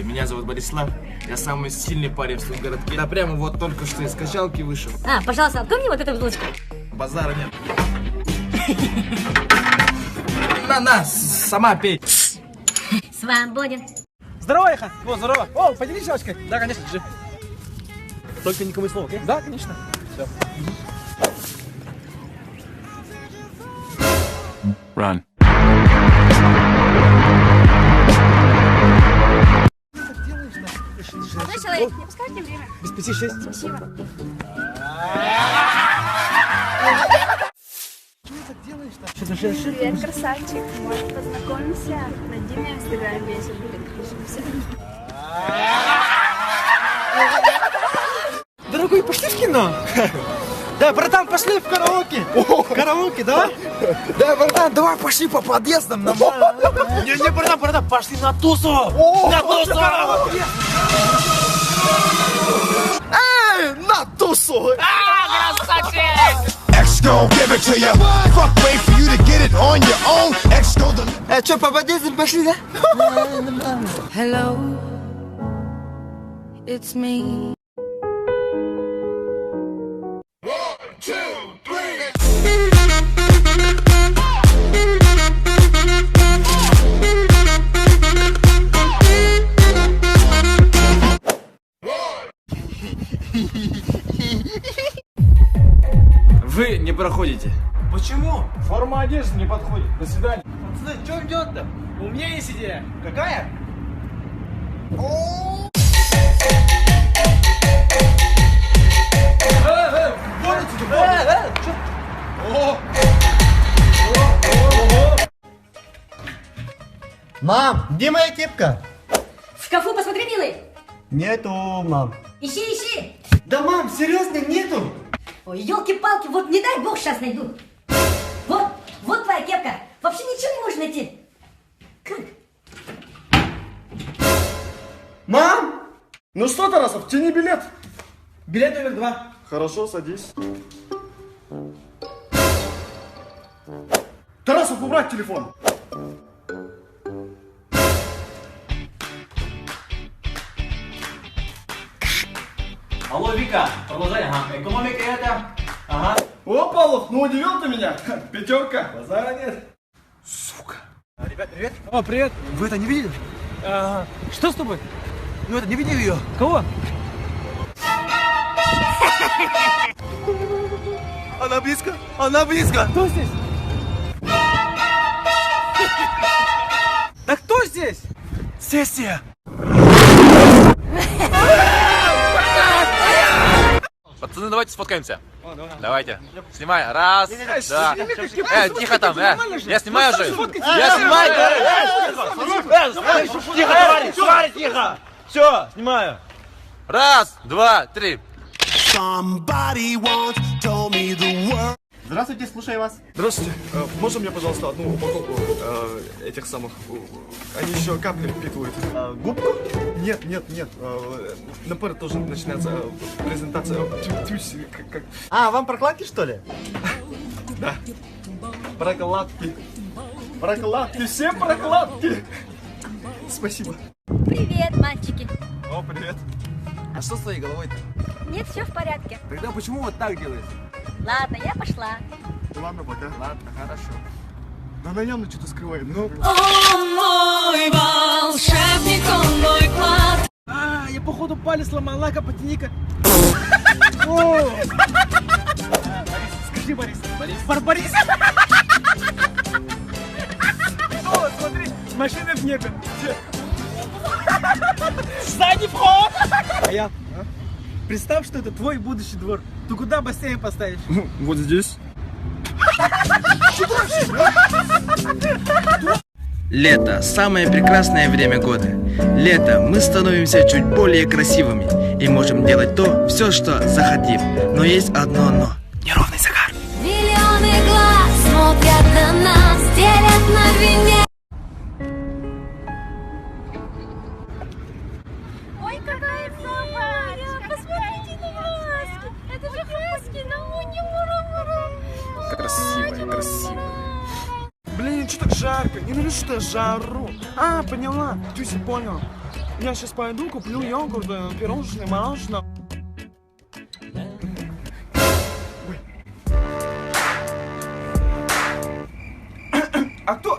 Меня зовут Борислав, я самый сильный парень в своем городке. Да прямо вот только что из качалки вышел. Пожалуйста, открой мне вот эту бутылочку. Базара нет. На, сама пей. Свободен. Здорово, Эха! О, здорово! О, поделись девочкой? Да, конечно, держи. Только никому слова, окей? Да, конечно. Все. Run. Молодой человек, не пускайте время. Без 5-6. Спасибо. Привет, красавчик. Может, познакомимся? Найди меня в инстаграме, если перепишемся. Дорогой, пошли в кино? Да, братан, пошли в караоке. Караоке, да? Да, братан, давай пошли по подъездам нормально. Не, братан, пошли на тусу. На тусу. Эй, на тусу. X gon' give it to ya. Fuck, wait for you to get it on your own. X gon' Что, по подъездам пошли, да? Hello, it's me. Вы не проходите. Почему? Форма одежды не подходит. До свидания. Пацаны, что ждет-то? У меня есть идея. Какая? Мам, где моя кепка? В шкафу посмотри, милый. Нету, мам. Ищи. Да, мам, серьезно, нету? Ой, елки-палки, вот не дай бог сейчас найду. Вот твоя кепка. Вообще ничего не можешь найти. Как? Мам! Ну что, Тарасов, тяни билет. Билет номер 2. Хорошо, садись. Тарасов, убрать телефон. Алло, Вика, продолжай, экономика это. Ага. О, Павлов, ну удивил ты меня. Пятерка. Базара нет. Сука. Ребят, привет. О, привет. Вы это не видели? Что с тобой? Ну это, не видели ее? Кого? Она близко. Она близко. Кто здесь? Да кто здесь? Сессия. Пацаны, давайте сфоткаемся. Давайте. Снимай. Раз. Да. Тихо там. Я снимаю же. Я снимаю. Тихо, товарищ, тихо. Все, снимаю. Раз, два, три. Somebody once told me the world. Здравствуйте, слушаю вас. Здравствуйте. Можно мне, пожалуйста, одну упаковку этих самых... Они еще капли впитывают. Губку? Нет. Например, тоже начинается презентация. А, вам прокладки, что ли? Да. Прокладки. Прокладки, все прокладки. Спасибо. Привет, мальчики. О, привет. А что с твоей головой-то? Нет, все в порядке. Тогда почему вот так делаешь? Ладно, я пошла. Ладно, пока. Ладно, хорошо. Да она явно что-то скрывает. Ну. Мой волшебник, он мой клад. Я походу палец сломал. Лака, потяни-ка. Скажи, Борис. Борис. О, смотри, машина в небе. Задний вход. А я? Представь, что это твой будущий двор. Ты куда бассейн поставишь? Вот здесь. Лето – самое прекрасное время года. Лето мы становимся чуть более красивыми и можем делать все, что захотим. Но есть одно но. Неровный загар. Миллионы глаз смотрят на нас, делят на вине. Ой, какая собачка! Посмотрите на глазки! Это же хаски, на уне, ура-ура! Красивая, красивая. блин, что так жарко? Ненавижу я жару. А, поняла. Ты все понял. Я сейчас пойду, куплю йогурт, пирожное, мороженое. А кто...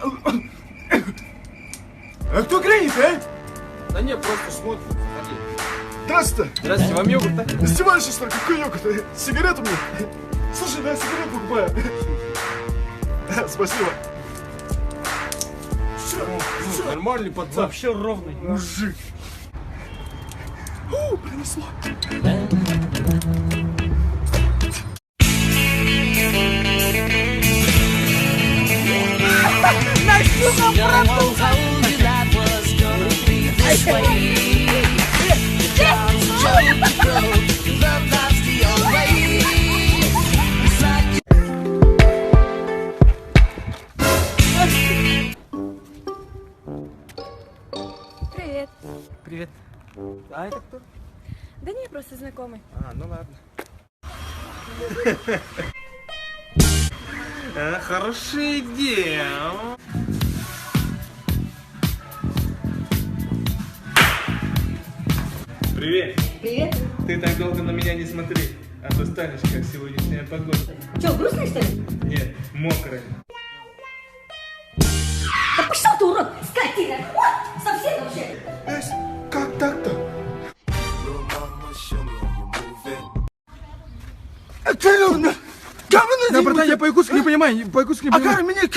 А кто греет, а? Да не, просто смотрим. Здравствуйте. Здравствуйте, вам йогурт, да? Издеваешься, что ли? Какой йогурт? Сигарету мне? Слушай, да я сигарету покупаю. Спасибо. Нормальный пацан. Вообще ровный. Мужик. Принесло. Привет. Привет. А это кто? Да не, просто знакомый. А, ну ладно. Хорошая идея. Привет. Привет. Ты так долго на меня не смотри, а то станешь, как сегодняшняя погода. Че, грустный, что ли? Нет, мокрая. Да пошел ты, урод, скотина! Вот, совсем вообще! Как так-то? Да, братан, я по-якутски не понимаю, по-якутски не понимаю.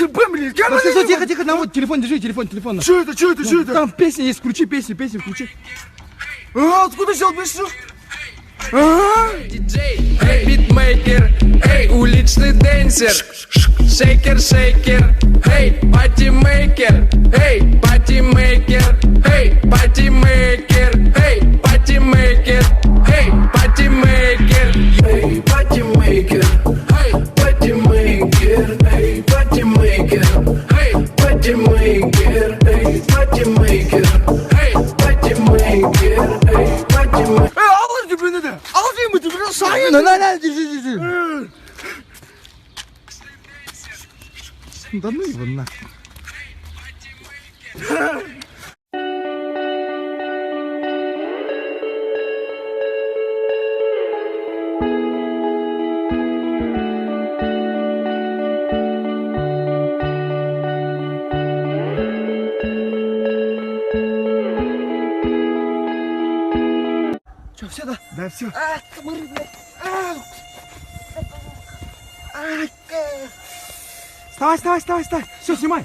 Тихо, тихо, на вот, телефон держи, телефон. Что это? Там песня есть, включи песню включи. А, откуда взял песню? Диджей, эй, битмейкер, эй, уличный дэнсер, шейкер, эй, патимейкер, эй, патимейкер, эй, патимейкер, эй, патимейкер, эй, патимейкер, эй, патимейкер, эй, патимейкер, эй, патимейкер, эй, патимейкер, эй, патимейкер, эй, патимейкер, эй, патимейкер. Держи. Да ну его нахуй. Что, все, да? Да, все. Комары, блядь. Вставай. Все, снимай.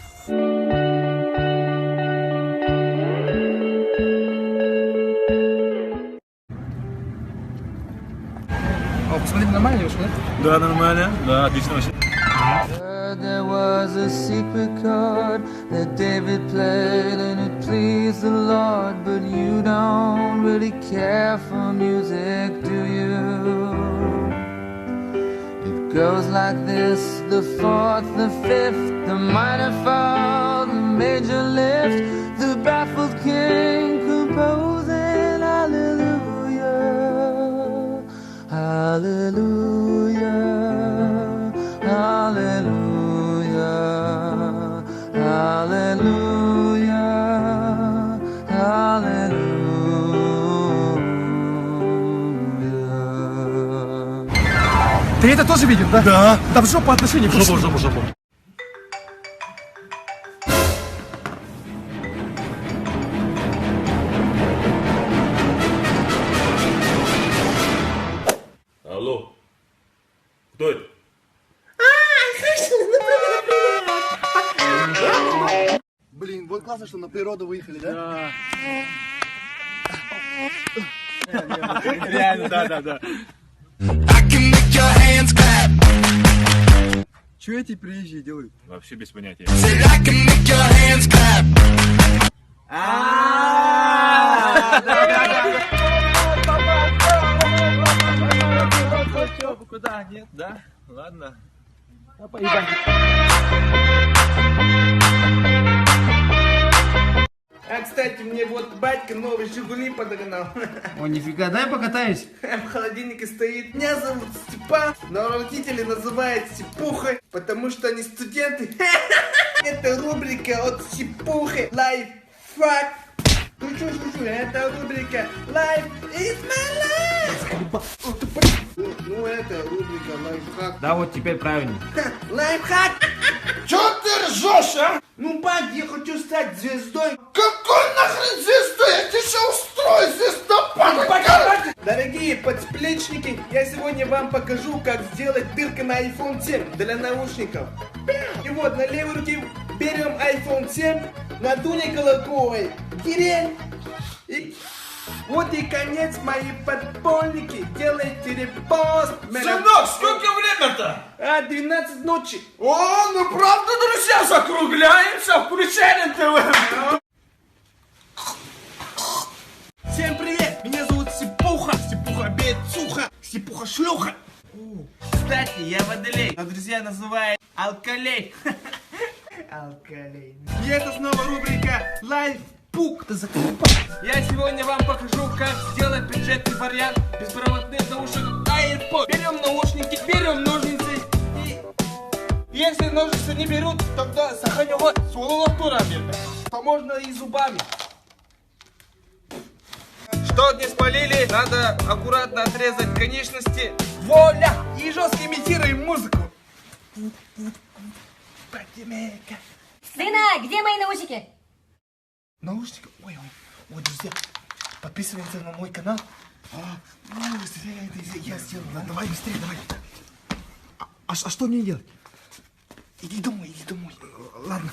О, посмотри, нормально девушка, да? Да, нормально. Да, отлично вообще. There was a secret chord that David played and it pleased the Lord, but you don't really care for music, do you? It goes like this: the fourth, the fifth, the minor fall, the major lift, the baffled king composing hallelujah, hallelujah, hallelujah. Hallelujah, hallelujah. Ты это тоже видел, да? Да. Да в жопу отношения. Жопу. Алло. Кто это? Блин, вот классно, что на природу выехали, да? Реально, да. Что эти приезжие делают? Вообще без понятия. Куда? Нет, да? Ладно. А, кстати, мне вот батька новый Жигули подогнал. О, нифига, дай покатаюсь. В холодильнике стоит. Меня зовут Степан, но родители называют Степухой, потому что они студенты. Это Это рубрика от Сипухи Лайфхак. Шучу, это рубрика Life is my life. Ну это рубрика лайфхак. Да, вот теперь правильно. Лайфхак. Чё ты ржешь, а? Ну, пап, я хочу стать звездой. Какой нахрен звездой? Я тебе сейчас устрою звездопад. Дорогие подсплечники, я сегодня вам покажу, как сделать дырка на iPhone 7 для наушников. И вот на левой руке берем iPhone 7, на Дуне Колоковой дерень. И вот и конец, мои подпольники. Делайте репост. Сынок, сколько время-то? 12 ночи. О, ну правда, друзья, закругляемся, включаем ТВ. Всем привет, меня зовут Сипуха. Сипуха бецуха. Сипуха шлюха. Кстати, я водолей, но друзья называют алкалей. Алкалей. И это снова рубрика Лайфпук. Я сегодня вам покажу, как сделать бюджетный вариант беспроводных наушников AirPods. Берем наушники, берем ножницы и... Если ножницы не берут, тогда сохранивать сололатурами. То можно и зубами. Что не спалили, надо аккуратно отрезать конечности. Воля! И жестко имитируем музыку. Сына, где мои наушники? Наушники? Ой, друзья, подписываемся на мой канал. Я сделал. Давай быстрее, давай. А что мне делать? Иди домой. Ладно.